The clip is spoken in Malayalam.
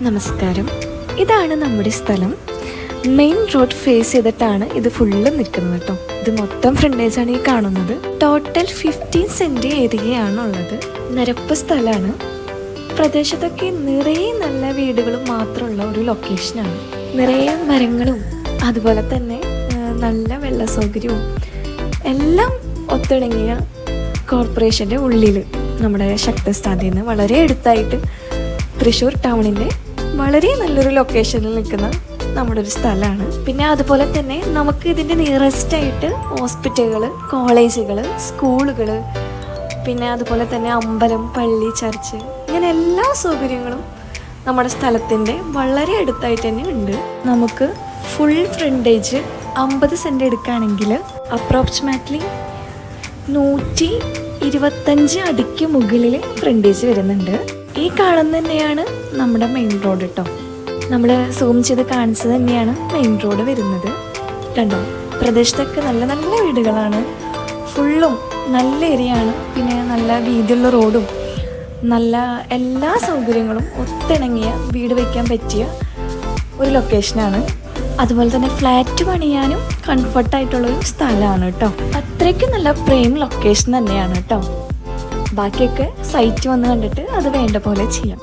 നമസ്കാരം. ഇതാണ് നമ്മുടെ സ്ഥലം. മെയിൻ റോഡ് ഫേസ് ചെയ്തിട്ടാണ് ഇത് ഫുള്ള് നിൽക്കുന്നത് കേട്ടോ. ഇത് മൊത്തം ഫ്രണ്ടേജാണ് ഈ കാണുന്നത്. ടോട്ടൽ 15 സെന്റ് ഏരിയയാണുള്ളത്. നിരപ്പ് സ്ഥലമാണ്. പ്രദേശത്തൊക്കെ നിറയെ നല്ല വീടുകളും മാത്രമുള്ള ഒരു ലൊക്കേഷനാണ്. നിറയെ മരങ്ങളും അതുപോലെ തന്നെ നല്ല വെള്ള സൗകര്യവും എല്ലാം ഒത്തിണങ്ങിയ കോർപ്പറേഷൻ്റെ ഉള്ളിൽ നമ്മുടെ ശക്തസ്ഥാനത്ത് നിന്ന് വളരെ അടുത്തായിട്ട് തൃശ്ശൂർ ടൗണിൻ്റെ വളരെ നല്ലൊരു ലൊക്കേഷനിൽ നിൽക്കുന്ന നമ്മുടെ ഒരു സ്ഥലമാണ്. പിന്നെ അതുപോലെ തന്നെ നമുക്ക് ഇതിൻ്റെ നിയറസ്റ്റ് ആയിട്ട് ഹോസ്പിറ്റലുകൾ, കോളേജുകൾ, സ്കൂളുകൾ, പിന്നെ അതുപോലെ തന്നെ അമ്പലം, പള്ളി, ചർച്ച്, ഇങ്ങനെ എല്ലാ സൗകര്യങ്ങളും നമ്മുടെ സ്ഥലത്തിൻ്റെ വളരെ അടുത്തായിട്ട് തന്നെ ഉണ്ട്. നമുക്ക് ഫുൾ ഫ്രണ്ടേജ് 50 സെൻറ്റ് എടുക്കുകയാണെങ്കിൽ അപ്രോക്സിമേറ്റ്ലി 125 അടിക്ക് മുകളിൽ ഫ്രണ്ടേജ് വരുന്നുണ്ട്. ഈ കാണുന്ന തന്നെയാണ് നമ്മുടെ മെയിൻ റോഡ് കേട്ടോ. നമ്മൾ സൂം ചെയ്ത് കാണിച്ചത് തന്നെയാണ് മെയിൻ റോഡ് വരുന്നത്. കണ്ടോ, പ്രദേശത്തൊക്കെ നല്ല നല്ല വീടുകളാണ്. ഫുള്ളും നല്ല ഏരിയ ആണ്. പിന്നെ നല്ല വീതിയുള്ള റോഡും നല്ല എല്ലാ സൗകര്യങ്ങളും ഒത്തിണങ്ങിയ വീട് വയ്ക്കാൻ പറ്റിയ ഒരു ലൊക്കേഷനാണ്. അതുപോലെ തന്നെ ഫ്ലാറ്റ് പണിയാനും കംഫർട്ടായിട്ടുള്ളൊരു സ്ഥലമാണ് കേട്ടോ. അത്രയ്ക്ക് നല്ല പ്രൈം ലൊക്കേഷൻ തന്നെയാണ് കേട്ടോ. ബാക്കിയൊക്കെ സൈറ്റ് വന്ന് കണ്ടിട്ട് അത് വേണ്ട പോലെ ചെയ്യാം.